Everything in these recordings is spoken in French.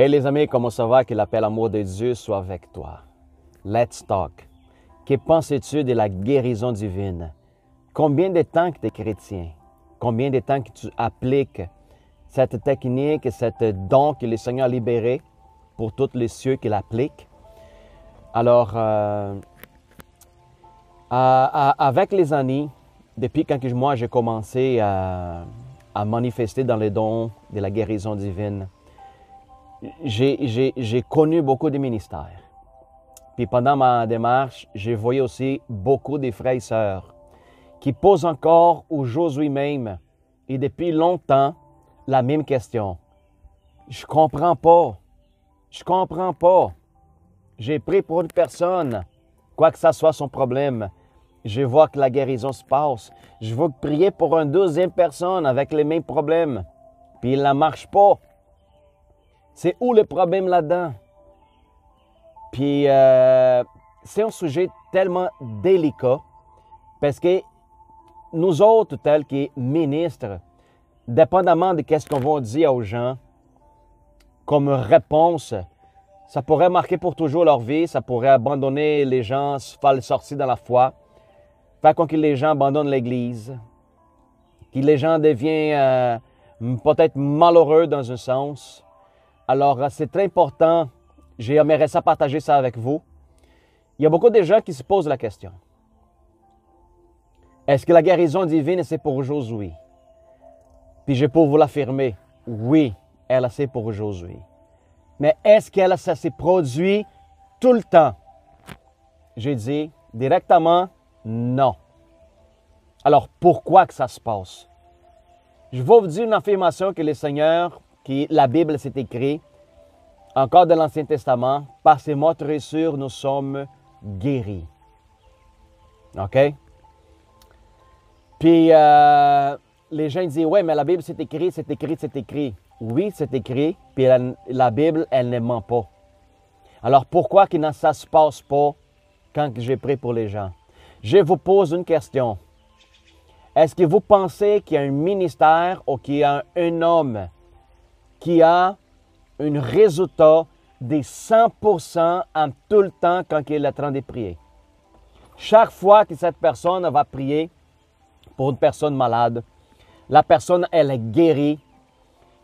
Hey les amis, comment ça va? Que la paix, l'amour de Dieu soit avec toi. Let's talk. Que penses-tu de la guérison divine? Combien de temps que tu es chrétien? Combien de temps que tu appliques cette technique, cette don que le Seigneur a libéré pour tous les cieux qui l'appliquent? Alors, avec les années, depuis quand moi j'ai commencé à manifester dans les dons de la guérison divine, j'ai connu beaucoup de ministères. Puis pendant ma démarche, j'ai vu aussi beaucoup de frères et sœurs qui posent encore aujourd'hui même et depuis longtemps la même question. Je comprends pas. Je comprends pas. J'ai prié pour une personne, quoi que ça soit son problème. Je vois que la guérison se passe. Je veux prier pour une deuxième personne avec les mêmes problèmes. Puis il ne marche pas. C'est où le problème là-dedans? Puis c'est un sujet tellement délicat parce que nous autres, tels que ministres, dépendamment de ce qu'on va dire aux gens, comme réponse, ça pourrait marquer pour toujours leur vie, ça pourrait abandonner les gens, faire sortir dans la foi, faire que les gens abandonnent l'Église, que les gens deviennent peut-être malheureux dans un sens. Alors, c'est très important. J'aimerais ça partager ça avec vous. Il y a beaucoup de gens qui se posent la question. Est-ce que la guérison divine, c'est pour aujourd'hui? Puis je peux vous l'affirmer. Oui, c'est pour aujourd'hui. Mais est-ce que ça s'est produit tout le temps? J'ai dit directement non. Alors, pourquoi que ça se passe? Je vais vous dire une affirmation que le Seigneur, que la Bible s'est écrite, encore de l'Ancien Testament, par ses motrissures, nous sommes guéris. OK? Puis, les gens disent, ouais, mais la Bible, c'est écrit, c'est écrit, c'est écrit. Oui, c'est écrit, puis la Bible, elle ne ment pas. Alors, pourquoi que ça ne se passe pas quand j'ai prié pour les gens? Je vous pose une question. Est-ce que vous pensez qu'il y a un ministère ou qu'il y a un homme qui a un résultat de 100% en tout le temps quand il est en train de prier? Chaque fois que cette personne va prier pour une personne malade, la personne, elle est guérie,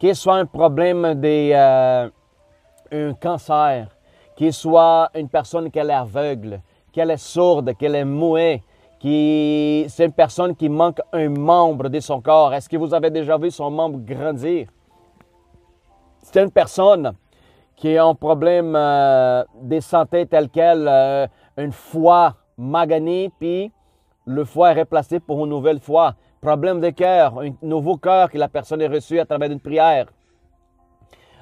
qu'il soit un problème un cancer, qu'il soit une personne qui est aveugle, qu'elle est sourde, qu'elle est muette, c'est une personne qui manque un membre de son corps. Est-ce que vous avez déjà vu son membre grandir? C'est une personne qui a un problème de santé tel quel, une foie maganée, puis le foie est replacé pour une nouvelle foie. Problème de cœur, un nouveau cœur que la personne a reçu à travers une prière.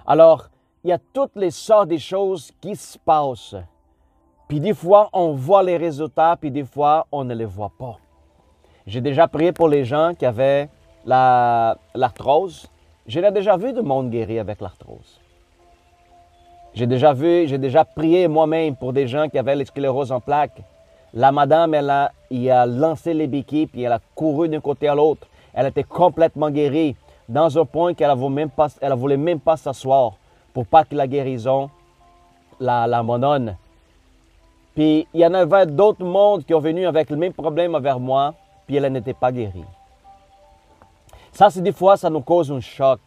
Alors, il y a toutes les sortes de choses qui se passent. Puis des fois, on voit les résultats, puis des fois, on ne les voit pas. J'ai déjà prié pour les gens qui avaient l'arthrose. J'ai déjà vu du monde guéri avec l'arthrose. J'ai déjà prié moi-même pour des gens qui avaient la sclérose en plaques. La madame, elle a lancé les béquilles, puis elle a couru d'un côté à l'autre. Elle était complètement guérie, dans un point qu'elle ne voulait même pas s'asseoir pour pas que la guérison l'abandonne. Puis il y en avait d'autres mondes qui ont venu avec le même problème envers moi, puis elle n'était pas guérie. Ça, c'est des fois, ça nous cause un choc,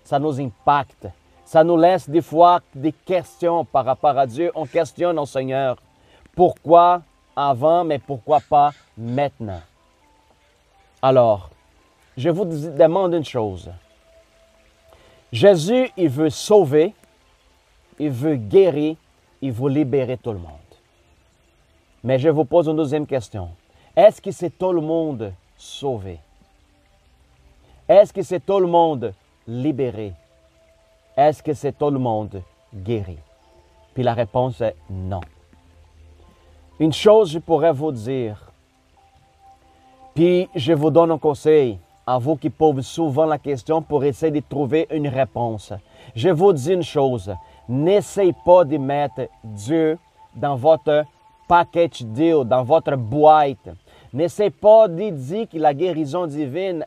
ça nous impacte, ça nous laisse des fois des questions par rapport à Dieu. On questionne au Seigneur. Pourquoi avant, mais pourquoi pas maintenant? Alors, je vous demande une chose. Jésus, il veut sauver, il veut guérir, il veut libérer tout le monde. Mais je vous pose une deuxième question. Est-ce que c'est tout le monde sauvé? Est-ce que c'est tout le monde libéré? Est-ce que c'est tout le monde guéri? Puis la réponse est non. Une chose, je pourrais vous dire, puis je vous donne un conseil à vous qui posez souvent la question pour essayer de trouver une réponse. Je vous dis une chose, n'essayez pas de mettre Dieu dans votre package deal, dans votre boîte. N'essaie pas de dire que la guérison divine,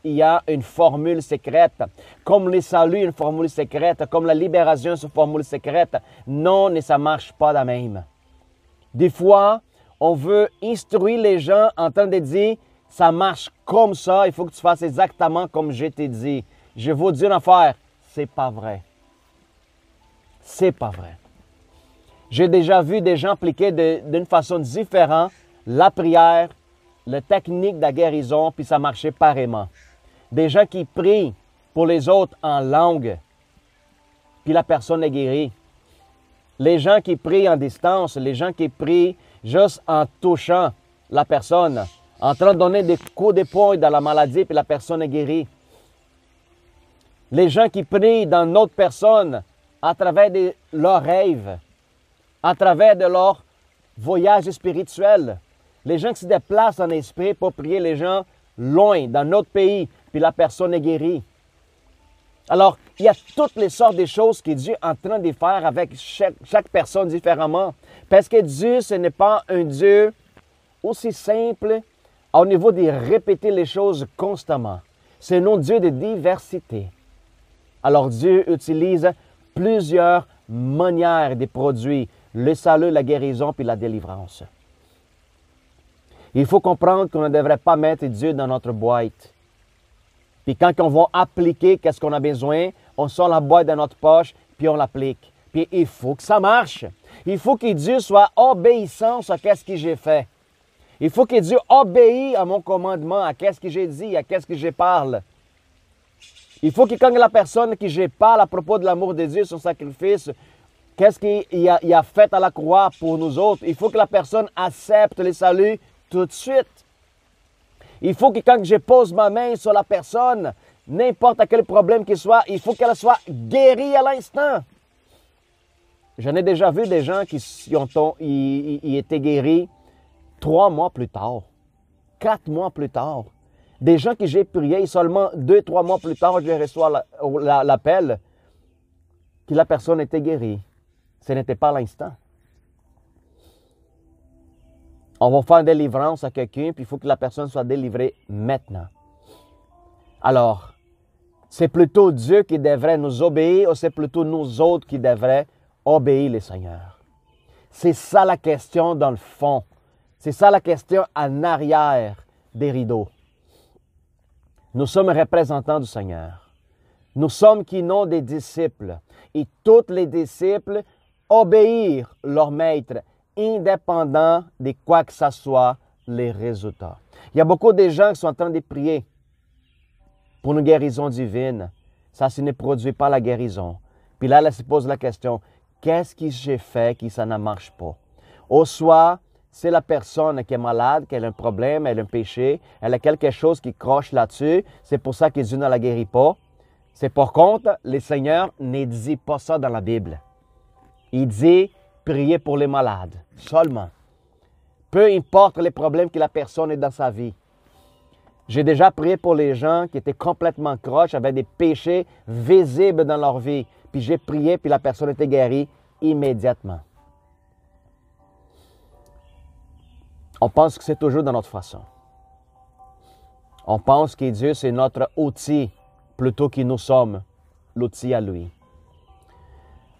il y a une formule secrète. Comme le salut, une formule secrète. Comme la libération, une formule secrète. Non, ça ne marche pas de même. Des fois, on veut instruire les gens en train de dire, ça marche comme ça, il faut que tu fasses exactement comme je t'ai dit. Je vais vous dire une affaire, c'est pas vrai. C'est pas vrai. J'ai déjà vu des gens appliquer d'une façon différente la prière, la technique de la guérison, puis ça marchait pareillement. Des gens qui prient pour les autres en langue, puis la personne est guérie. Les gens qui prient en distance, les gens qui prient juste en touchant la personne, en train de donner des coups de poing dans la maladie, puis la personne est guérie. Les gens qui prient dans notre personne à travers leurs rêves, à travers de leur voyage spirituel. Les gens qui se déplacent en esprit pour prier les gens loin, dans notre pays, puis la personne est guérie. Alors, il y a toutes les sortes de choses que Dieu est en train de faire avec chaque personne différemment. Parce que Dieu, ce n'est pas un Dieu aussi simple au niveau de répéter les choses constamment. C'est un Dieu de diversité. Alors, Dieu utilise plusieurs manières de produire le salut, la guérison puis la délivrance. Il faut comprendre qu'on ne devrait pas mettre Dieu dans notre boîte. Puis quand on va appliquer qu'est-ce qu'on a besoin, on sort la boîte de notre poche, puis on l'applique. Puis il faut que ça marche. Il faut que Dieu soit obéissant à qu'est-ce que j'ai fait. Il faut que Dieu obéisse à mon commandement, à qu'est-ce que j'ai dit, à qu'est-ce que je parle. Il faut que quand la personne que je parle à propos de l'amour de Dieu, son sacrifice, qu'est-ce qu'il a fait à la croix pour nous autres, il faut que la personne accepte le salut tout de suite. Il faut que quand je pose ma main sur la personne, n'importe quel problème qu'il soit, il faut qu'elle soit guérie à l'instant. J'en ai déjà vu des gens qui étaient guéris 3 mois plus tard, 4 mois plus tard. Des gens que j'ai prié seulement 2-3 mois plus tard, je reçois l'appel que la personne était guérie. Ce n'était pas à l'instant. On va faire une délivrance à quelqu'un, puis il faut que la personne soit délivrée maintenant. Alors, c'est plutôt Dieu qui devrait nous obéir ou c'est plutôt nous autres qui devraient obéir le Seigneur? C'est ça la question dans le fond. C'est ça la question en arrière des rideaux. Nous sommes représentants du Seigneur. Nous sommes qui n'ont des disciples. Et tous les disciples obéirent leur maître, indépendant de quoi que ce soit les résultats. Il y a beaucoup de gens qui sont en train de prier pour une guérison divine. Ça ne produit pas la guérison. Puis là, elle se pose la question, qu'est-ce que j'ai fait que ça ne marche pas? Ou soit, c'est la personne qui est malade, qui a un problème, elle a un péché, elle a quelque chose qui croche là-dessus. C'est pour ça que Dieu ne la guérit pas. C'est par contre, le Seigneur ne dit pas ça dans la Bible. Il dit, priez pour les malades, seulement. Peu importe les problèmes que la personne a dans sa vie. J'ai déjà prié pour les gens qui étaient complètement croches, avaient des péchés visibles dans leur vie. Puis j'ai prié, puis la personne était guérie immédiatement. On pense que c'est toujours de notre façon. On pense que Dieu, c'est notre outil plutôt que nous sommes l'outil à lui.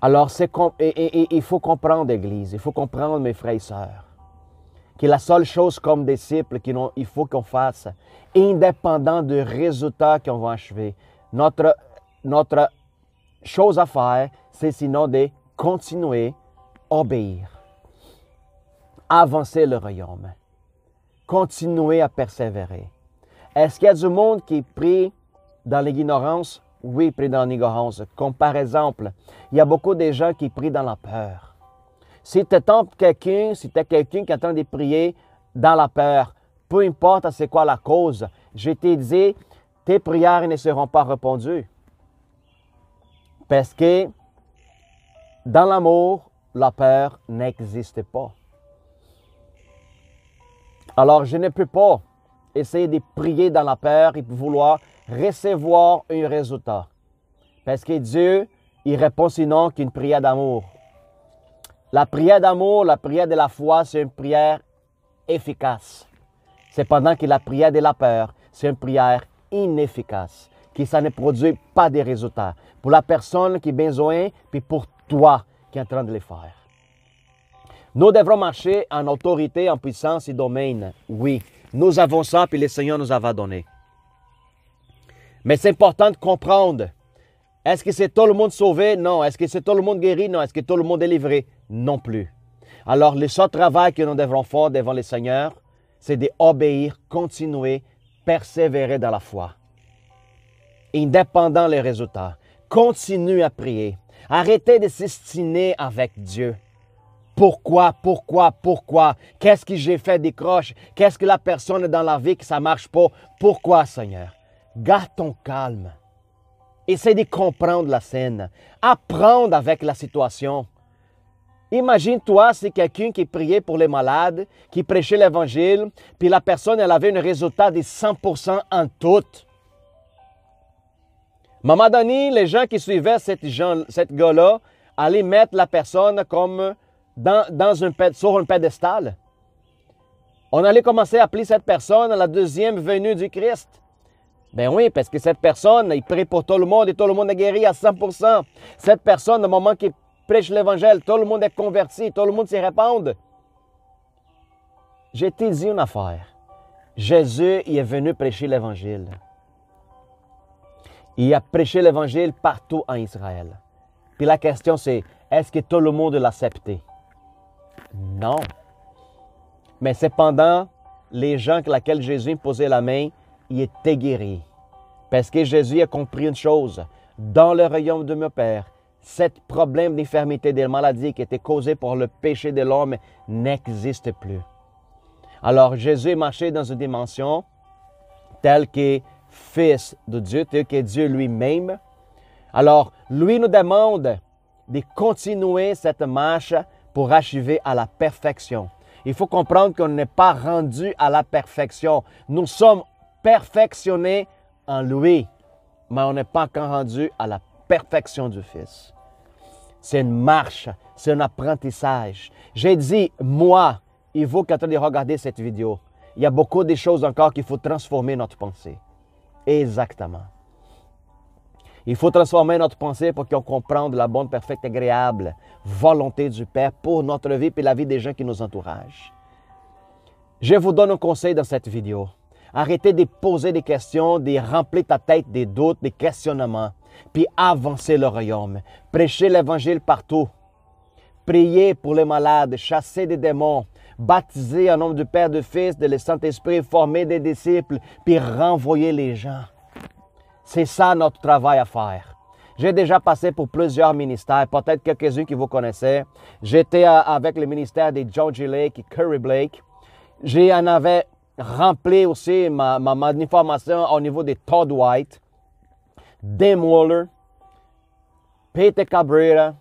Alors, il faut comprendre, l'Église, il faut comprendre, mes frères et sœurs, que la seule chose comme disciples qu'il faut qu'on fasse, indépendant du résultat qu'on va achever, notre chose à faire, c'est sinon de continuer à obéir. Avancer le royaume. Continuer à persévérer. Est-ce qu'il y a du monde qui prie dans l'ignorance? Oui, prie dans l'ignorance. Comme par exemple, il y a beaucoup de gens qui prient dans la peur. Si tu es quelqu'un qui est en train de prier dans la peur, peu importe c'est quoi la cause, je t'ai dit, tes prières ne seront pas répondues. Parce que dans l'amour, la peur n'existe pas. Alors, je ne peux pas essayer de prier dans la peur et vouloir recevoir un résultat. Parce que Dieu, il répond sinon qu'une prière d'amour. La prière d'amour, la prière de la foi, c'est une prière efficace. C'est pendant qu'il a prié de la peur. C'est une prière inefficace, qui ça ne produit pas de résultats. Pour la personne qui a besoin, puis pour toi qui est en train de le faire. Nous devrons marcher en autorité, en puissance et domaine. Oui, nous avons ça, puis le Seigneur nous a donné. Mais c'est important de comprendre. Est-ce que c'est tout le monde sauvé? Non. Est-ce que c'est tout le monde guéri? Non. Est-ce que tout le monde est livré? Non plus. Alors, le seul travail que nous devrons faire devant le Seigneur, c'est d'obéir, continuer, persévérer dans la foi. Indépendant les résultats. Continue à prier. Arrêtez de s'estiner avec Dieu. Pourquoi? Qu'est-ce que j'ai fait des croches? Qu'est-ce que la personne dans la vie que ça ne marche pas? Pourquoi, Seigneur? Garde ton calme. Essaie de comprendre la scène. Apprendre avec la situation. Imagine-toi, c'est quelqu'un qui priait pour les malades, qui prêchait l'Évangile, puis la personne, elle avait un résultat de 100% en tout. À un moment donné, les gens qui suivaient cette gars-là allaient mettre la personne comme sur un pédestal. On allait commencer à appeler cette personne la deuxième venue du Christ. Ben oui, parce que cette personne, il prie pour tout le monde et tout le monde est guéri à 100%. Cette personne, au moment qu'il prêche l'Évangile, tout le monde est converti, tout le monde s'y répand. Je t'ai dit une affaire. Jésus il est venu prêcher l'Évangile. Il a prêché l'Évangile partout en Israël. Puis la question c'est, est-ce que tout le monde l'a accepté? Non. Mais cependant, les gens à lesquels Jésus posait la main, ils étaient guéris. Parce que Jésus a compris une chose. Dans le royaume de mon Père, ce problème d'infirmité, de maladie qui était causé par le péché de l'homme n'existe plus. Alors Jésus marchait dans une dimension telle que Fils de Dieu, tel que Dieu lui-même. Alors, lui nous demande de continuer cette marche pour achever à la perfection. Il faut comprendre qu'on n'est pas rendu à la perfection. Nous sommes perfectionnés en lui, mais on n'est pas encore rendu à la perfection du Fils. C'est une marche, c'est un apprentissage. J'ai dit, moi, il faut quand on regarder cette vidéo, il y a beaucoup de choses encore qu'il faut transformer notre pensée. Exactement. Il faut transformer notre pensée pour qu'on comprenne la bonne, parfaite, agréable volonté du Père pour notre vie et la vie des gens qui nous entourent. Je vous donne un conseil dans cette vidéo. Arrêtez de poser des questions, de remplir ta tête des doutes, des questionnements, puis avancez le royaume. Prêchez l'Évangile partout. Priez pour les malades, chassez des démons, baptisez en nom du Père, du Fils, de le Saint-Esprit, formez des disciples, puis renvoyez les gens. C'est ça notre travail à faire. J'ai déjà passé pour plusieurs ministères, peut-être quelques-uns que vous connaissez. J'étais avec le ministère de John G. Lake et Curry Blake. J'en avais rempli aussi ma formation au niveau de Todd White, Dame Waller, Peter Cabrera.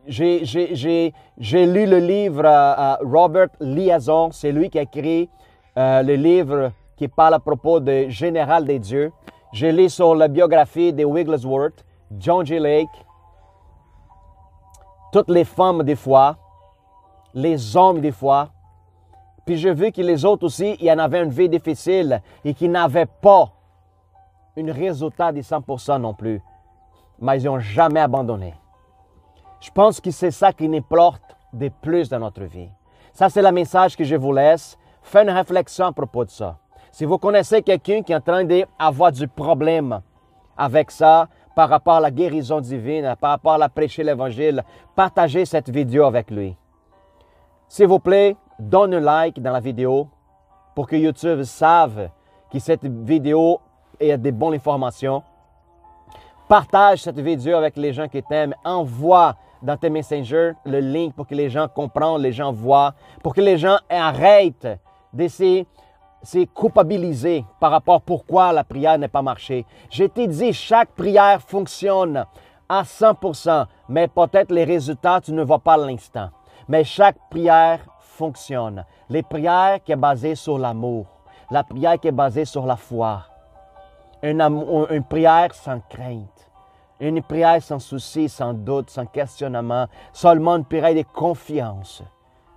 J'ai lu le livre Robert Liaison, c'est lui qui a écrit le livre qui parle à propos du général des dieux. J'ai lu sur la biographie de Wigglesworth, John G. Lake, toutes les femmes des foi, les hommes des foi. Puis j'ai vu que les autres aussi, il y en avait une vie difficile et qui n'avaient pas un résultat de 100% non plus. Mais ils n'ont jamais abandonné. Je pense que c'est ça qui nous porte de plus dans notre vie. Ça, c'est le message que je vous laisse. Faites une réflexion à propos de ça. Si vous connaissez quelqu'un qui est en train d'avoir du problème avec ça, par rapport à la guérison divine, par rapport à la prêcher l'Évangile, partagez cette vidéo avec lui. S'il vous plaît, donne un like dans la vidéo pour que YouTube sache que cette vidéo est de bonnes informations. Partage cette vidéo avec les gens qui t'aiment. Envoie dans tes messengers le link pour que les gens comprennent, les gens voient, pour que les gens arrêtent d'essayer de culpabiliser par rapport à pourquoi la prière n'a pas marché. Je t'ai dit, chaque prière fonctionne à 100%, mais peut-être les résultats, tu ne vois pas à l'instant. Mais chaque prière fonctionne. Les prières qui sont basées sur l'amour, la prière qui est basée sur la foi, une prière sans crainte, une prière sans souci, sans doute, sans questionnement, seulement une prière de confiance.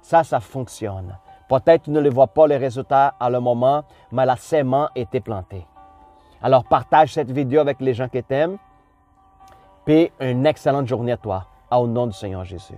Ça fonctionne. Peut-être tu ne le vois pas les résultats à le moment, mais la sémence était plantée. Alors partage cette vidéo avec les gens que tu aimes. Puis une excellente journée à toi, au nom du Seigneur Jésus.